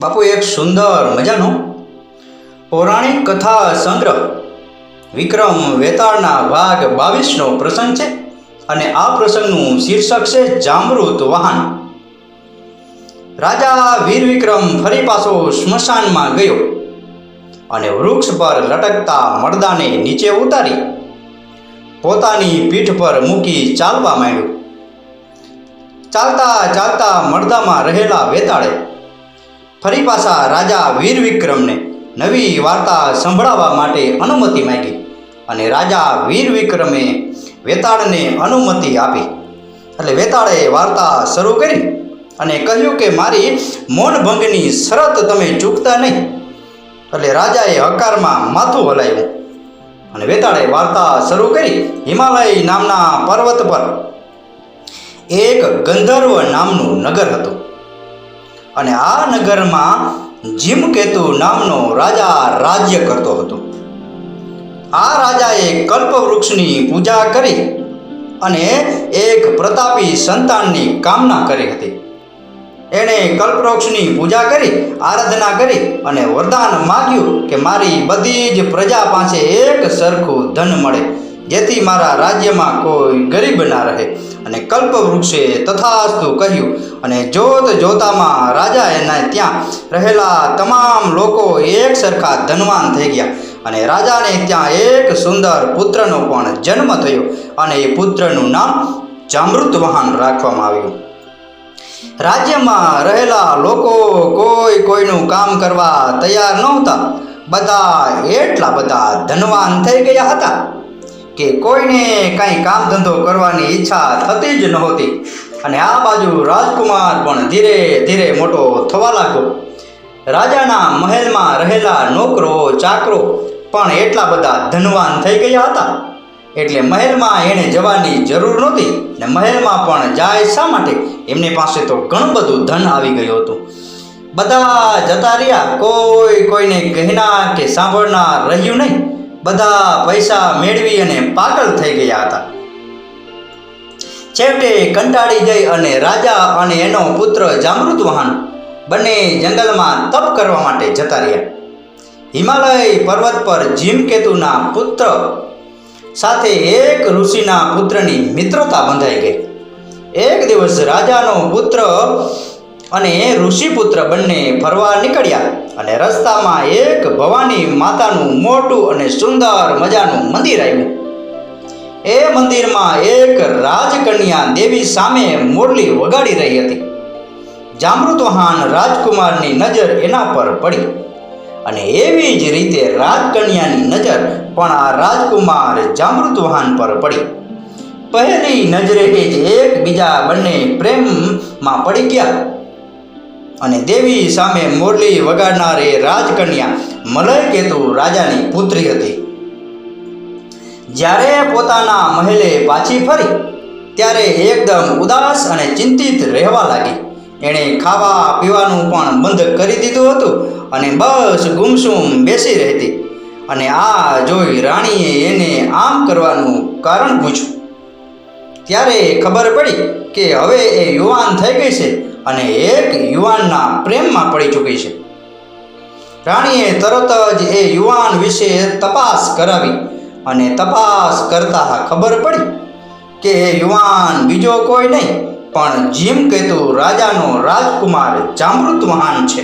બાપુ એક સુંદર મજાનો પૌરાણિક કથા સંગ્રહ વિક્રમ વેતાળના ભાગ 22નો પ્રસંગ છે અને આ પ્રસંગનું શીર્ષક છે જામૃત વાહન. રાજા વીર વિક્રમ ફરી પાછો સ્મશાનમાં ગયો અને વૃક્ષ પર લટકતા મરદાને નીચે ઉતારી પોતાની પીઠ પર મૂકી ચાલવા માંડ્યો. ચાલતા ચાલતા મરદામાં રહેલા વેતાળે ફરી પાછા રાજા વીર વિક્રમને નવી વાર્તા સંભળાવવા માટે અનુમતિ માંગી અને રાજા વીર વિક્રમે વેતાળને અનુમતિ આપી. એટલે વેતાળે વાર્તા શરૂ કરી અને કહ્યું કે મારી મૌનભંગની શરત તમે ચૂકતા નહીં. એટલે રાજાએ હકારમાં માથું હલાવ્યું અને વેતાળે વાર્તા શરૂ કરી. હિમાલય નામના પર્વત પર એક ગંધર્વ નામનું નગર હતું અને આ નગરમાં જીમકેતુ નામનો રાજા રાજ્ય કરતો હતો. આ રાજાએ કલ્પવૃક્ષની પૂજા કરી અને એક પ્રતાપી સંતાનની કામના કરી હતી. એણે કલ્પવૃક્ષની પૂજા કરી, આરાધના કરી અને વરદાન માગ્યું કે મારી બધી જ પ્રજા પાસે એક સરખું ધન મળે, જેથી મારા રાજ્યમાં કોઈ ગરીબ ના રહે. અને કલ્પવૃક્ષે તથાસ્તુ કહ્યું અને જોત જોતામાં રાજા એના ત્યાં રહેલા તમામ લોકો એક સરખા ધનવાન થઈ ગયા અને રાજાને ત્યાં એક સુંદર પુત્રનો પણ જન્મ થયો અને એ પુત્રનું નામ જામૃતવાહન રાખવામાં આવ્યું. રાજ્યમાં રહેલા લોકો કોઈનું કામ કરવા તૈયાર નહોતા. બધા એટલા બધા ધનવાન થઈ ગયા હતા કે કોઈને કાંઈ કામ ધંધો કરવાની ઈચ્છા થતી જ નહોતી. અને આ બાજુ રાજકુમાર પણ ધીરે ધીરે મોટો થવા લાગ્યો. રાજાના મહેલમાં રહેલા નોકરો ચાકરો પણ એટલા બધા ધનવાન થઈ ગયા હતા એટલે મહેલમાં એને જવાની જરૂર નહોતી. ને મહેલમાં પણ જાય શા માટે? એમની પાસે તો ઘણું બધું ધન આવી ગયું હતું. બધા જતા રહ્યા, કોઈને કહેનાર કે સાંભળનાર રહ્યું નહીં. બધા પૈસા મેળવી અને પાગલ થઈ ગયા હતા. છેવટે કંટાળી જઈ અને રાજા અને એનો પુત્ર જામૃતવાહન બંને જંગલમાં તપ કરવા માટે જતા રહ્યા. હિમાલય પર્વત પર જીમકેતુના પુત્ર સાથે એક ઋષિના પુત્રની મિત્રતા બંધાઈ ગઈ. એક દિવસ રાજાનો પુત્ર અને ઋષિપુત્ર બંને ફરવા નીકળ્યા અને રસ્તામાં એક ભવાની માતાનું મોટું અને સુંદર મજાનું મંદિર આવ્યું. એ મંદિરમાં એક રાજકન્યા દેવી સામે મુરલી વગાડી રહી હતી. જામૃતવાહન રાજકુમારની નજર એના પર પડી અને એવી જ રીતે રાજકન્યાની નજર પણ આ રાજકુમાર જામૃતવાહન પર પડી. પહેલી નજરે જ એકબીજા બંને પ્રેમમાં પડી ગયા અને દેવી સામે મુરલી વગાડનાર એ રાજકન્યા મલયકેતુ રાજાની પુત્રી હતી. જ્યારે પોતાના મહેલે પાછી ફરી ત્યારે એકદમ ઉદાસ અને ચિંતિત રહેવા લાગી. એણે ખાવા પીવાનું પણ બંધ કરી દીધું હતું અને બસ ગુમસુમ બેસી રહેતી. અને આ જોઈ રાણીએ એને આમ કરવાનું કારણ પૂછ્યું. ત્યારે ખબર પડી કે હવે એ યુવાન થઈ ગઈ છે અને એક યુવાનના પ્રેમમાં પડી ચૂકી છે. રાણીએ તરત જ એ યુવાન વિશે તપાસ કરાવી અને તપાસ કરતા ખબર પડી કે એ યુવાન બીજો કોઈ નહીં પણ જીમકેતુ રાજાનો રાજકુમાર જામૃતવાહન છે.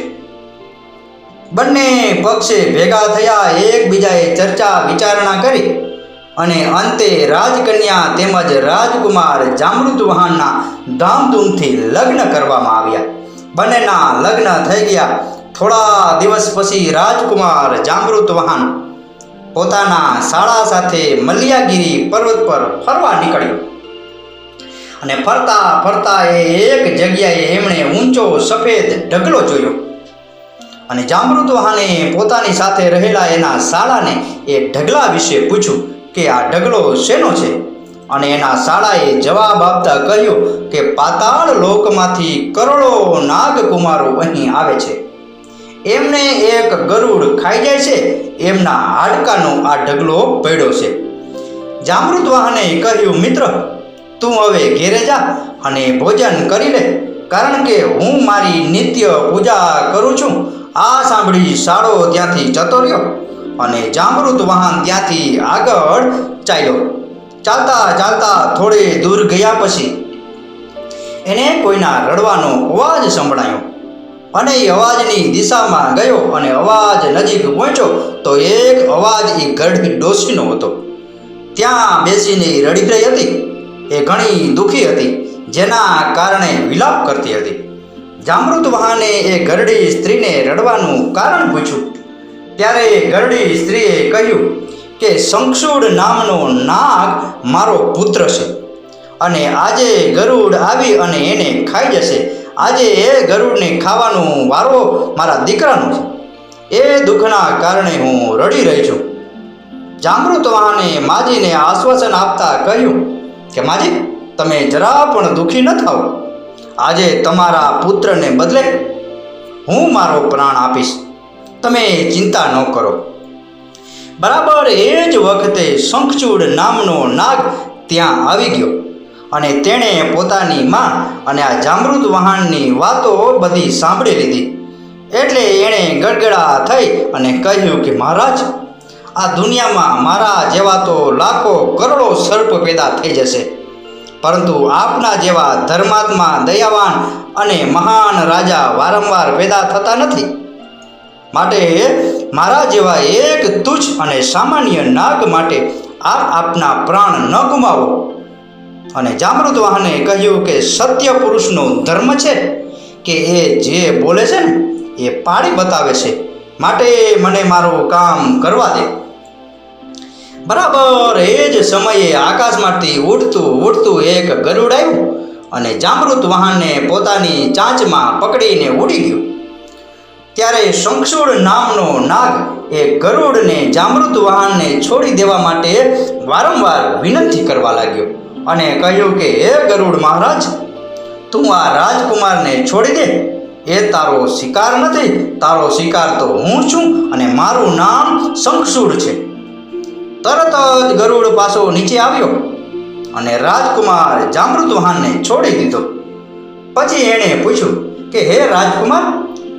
બંને પક્ષે ભેગા થયા, એકબીજાએ ચર્ચા વિચારણા કરી અને અંતે રાજકન્યા તેમજ રાજકુમાર જામૃતવાહનના ધામધૂમથી લગ્ન કરવામાં આવ્યા. બંનેના લગ્ન થઈ ગયા. થોડા દિવસ પછી રાજકુમાર જામૃતવાહન પોતાના શાળા સાથે મલ્યાગીરી પર્વત પર ફરવા નીકળ્યો અને ફરતા ફરતા એક જગ્યાએ એમણે ઊંચો સફેદ ઢગલો જોયો અને જામૃતવાહને પોતાની સાથે રહેલા એના શાળાને એ ઢગલા વિશે પૂછ્યું કે આ ઢગલો શેનો છે? અને એના શાળાએ જવાબ આપતા કહ્યું કે પાતાળ લોકમાંથી કરોડો નાગકુમારો અહીં આવે છે. એમને એક ગરુડ ખાઈ જાય છે, એમના હાડકાનો આ ઢગલો પડ્યો છે. જામૃતવાહને કહ્યું, મિત્ર તું હવે ઘેરે જા અને ભોજન કરી લે કારણ કે હું મારી નિત્ય પૂજા કરું છું. આ સાંભળી સાળો ત્યાંથી જતો રહ્યો અને જામૃત વાહન ત્યાંથી આગળ ચાલ્યો. ચાલતા ચાલતા થોડે દૂર ગયા પછી એને કોઈના રડવાનો અવાજ સંભળાયો અને એ અવાજની દિશામાં ગયો અને અવાજ નજીક પહોંચ્યો તો એક અવાજ એ ગઢ ડોશીનો હતો. ત્યાં બેસીને રડી રહી હતી. એ ઘણી દુઃખી હતી, જેના કારણે વિલાપ કરતી હતી. જામૃત વાહને એ ગરડી સ્ત્રીને રડવાનું કારણ પૂછ્યું. ત્યારે ગરડી સ્ત્રીએ કહ્યું કે શંખચૂડ નામનો નાગ મારો પુત્ર છે અને આજે ગરુડ આવી અને એને ખાઈ જશે. આજે એ ગરુડને ખાવાનો વારો મારા દીકરાનો છે. એ દુઃખના કારણે હું રડી રહી છું. જામૃત વાહને માજીને આશ્વાસન આપતા કહ્યું કે માજી, તમે જરા પણ દુઃખી ન થાઓ. આજે તમારા પુત્રને બદલે હું મારો પ્રાણ આપીશ. તમે ચિંતા ન કરો. બરાબર એ જ વખતે શંખચૂડ નામનો નાગ ત્યાં આવી ગયો અને તેણે પોતાની માં અને આ જામૃત વાહનની વાતો બધી સાંભળી લીધી. એટલે એણે ગડગડા થઈ અને કહ્યું કે મહારાજ, આ દુનિયામાં મારા જેવા તો લાખો કરોડો સર્પ પેદા થઈ જશે, પરંતુ આપના જેવા ધર્માત્મા, દયાવાન અને મહાન રાજા વારંવાર પેદા થતા નથી. માટે મારા જેવા એક તુચ્છ અને સામાન્ય નાગ માટે આપના પ્રાણ ન ગુમાવો. અને જામૃત વાહને કહ્યું કે સત્ય પુરુષનો ધર્મ છે કે એ જે બોલે છે ને એ પાડી બતાવે છે. માટે મને મારું કામ કરવા દે. બરાબર એ જ સમયે આકાશમાંથી ઉડતું ઉડતું એક ગરુડ આવ્યું અને જામૃત વાહનને પોતાની ચાંચમાં પકડીને ઉડી ગયું. ત્યારે શંખચૂડ નામનો નાગ એ ગરુડને જામૃત વાહનને છોડી દેવા માટે વારંવાર વિનંતી કરવા લાગ્યો અને કહ્યું કે હે ગરુડ મહારાજ, તું આ રાજકુમારને છોડી દે. એ તારો શિકાર નથી. તારો શિકાર તો હું છું અને મારું નામ શંખચૂડ છે. તરત જ ગરુડ પાછો નીચે આવ્યો અને રાજકુમાર જામૃત વાહનને છોડી દીધો. પછી એણે પૂછ્યું કે હે રાજકુમાર,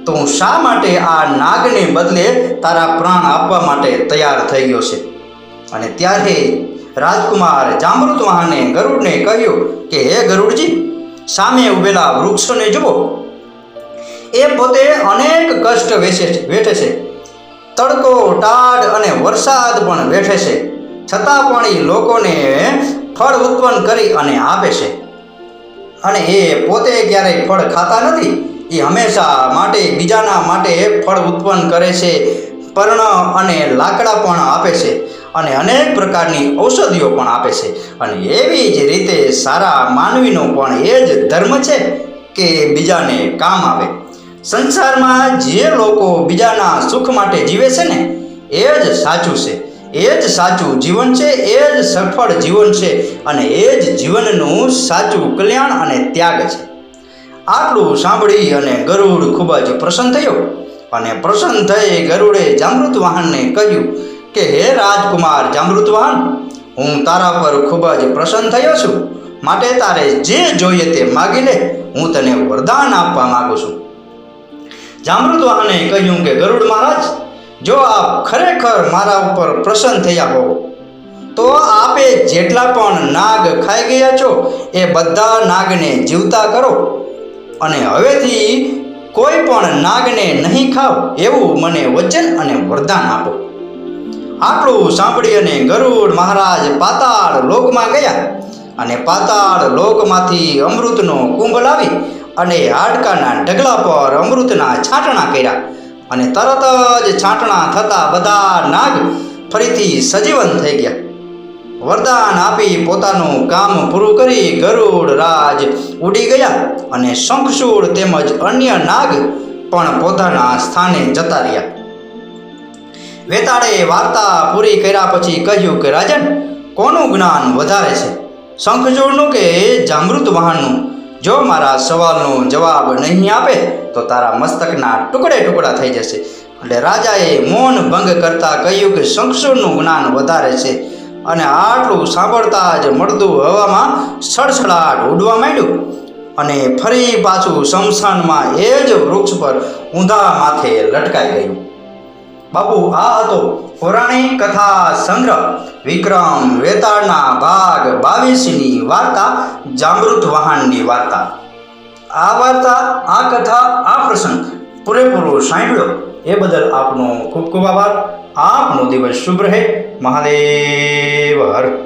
તું શા માટે આ નાગને બદલે તારા પ્રાણ આપવા માટે તૈયાર થઈ ગયો છે? અને ત્યારે રાજકુમાર જામૃત વાહને ગરુડને કહ્યું કે હે ગરુડજી, સામે ઉભેલા વૃક્ષોને જુઓ. એ પોતે અનેક કષ્ટ વેઠે છે. તડકો, ટાઢ અને વરસાદ પણ વેઠે છે, છતાં પણ એ લોકોને ફળ ઉત્પન્ન કરી અને આપે છે. અને એ પોતે ક્યારેય ફળ ખાતા નથી. એ હંમેશા માટે બીજાના માટે ફળ ઉત્પન્ન કરે છે, પર્ણ અને લાકડા પણ આપે છે અને અનેક પ્રકારની ઔષધિઓ પણ આપે છે. અને એવી જ રીતે સારા માનવીનો પણ એ જ ધર્મ છે કે બીજાને કામ આવે. સંસારમાં જે લોકો બીજાના સુખ માટે જીવે છે ને એ જ સાચું છે, એ જ સાચું જીવન છે, એ જ સફળ જીવન છે અને એ જ જીવનનું સાચું કલ્યાણ અને ત્યાગ છે. આટલું સાંભળી અને ગરુડ ખૂબ જ પ્રસન્ન થયો અને પ્રસન્ન થઈ ગરુડે જામૃત વાહનને કહ્યું કે હે રાજકુમાર જામૃત વાહન, હું તારા પર ખૂબ જ પ્રસન્ન થયો છું. માટે તારે જે જોઈએ તે માગી લે. હું તને વરદાન આપવા માગું છું. જામૃત વાહને કહ્યું કે ગરુડ મહારાજ, જો આપ ખરેખર મારા ઉપર પ્રસન્ન થયા હો તો આપે જેટલા પણ નાગ ખાઈ ગયા છો એ બધા નાગને જીવતા કરો અને હવેથી કોઈ પણ નાગને નહીં ખાવ એવું મને વચન અને વરદાન આપો. આટલું સાંભળી અને ગરુડ મહારાજ પાતાળ લોકમાં ગયા અને પાતાળ લોકમાંથી અમૃતનો કુંભ લાવી અને હાડકાના ઢગલા પર અમૃતના છાંટણા કર્યા અને તરત જ છાંટણા થતાં બધા નાગ ફરીથી સજીવન થઈ ગયા. વરદાન આપી પોતાનું કામ પૂરું કરી ગરુડ રાજ ઉડી ગયા અને શંખચૂડ તેમજ અન્ય નાગ પણ પોતાના સ્થાને જતા રહ્યા. વેતાળે વાર્તા પૂરી કર્યા પછી કહ્યું કે રાજન, કોનું જ્ઞાન વધારે છે, શંખચૂડનું કે જામૃત વાહનનું? જો મારા સવાલનો જવાબ નહીં આપે તો તારા મસ્તકના ટુકડે ટુકડા થઈ જશે. એટલે રાજાએ મૌન ભંગ કરતા કહ્યું કે શંખચૂડનું જ્ઞાન વધારે છે. અને આટલું સાંભળતા જ મળદું હવામાં સડસડાટ ઉડવા માંડ્યું અને ફરી પાછું શમશાનમાં એ જ વૃક્ષ પર ઊંધા માથે લટકાઈ ગયું. બાપુ, આ હતો પૌરાણિક કથા સંગ્રહ વિક્રમ વેતાળના ભાગ 22ની વાર્તા જામૃત વાહનની વાર્તા. આ વાર્તા, આ કથા, આ પ્રસંગ પૂરેપૂરો સાંભળ્યો એ બદલ આપનો ખૂબ ખૂબ આભાર. આપનો દિવસ શુભ રહે. મહાદેવ હર.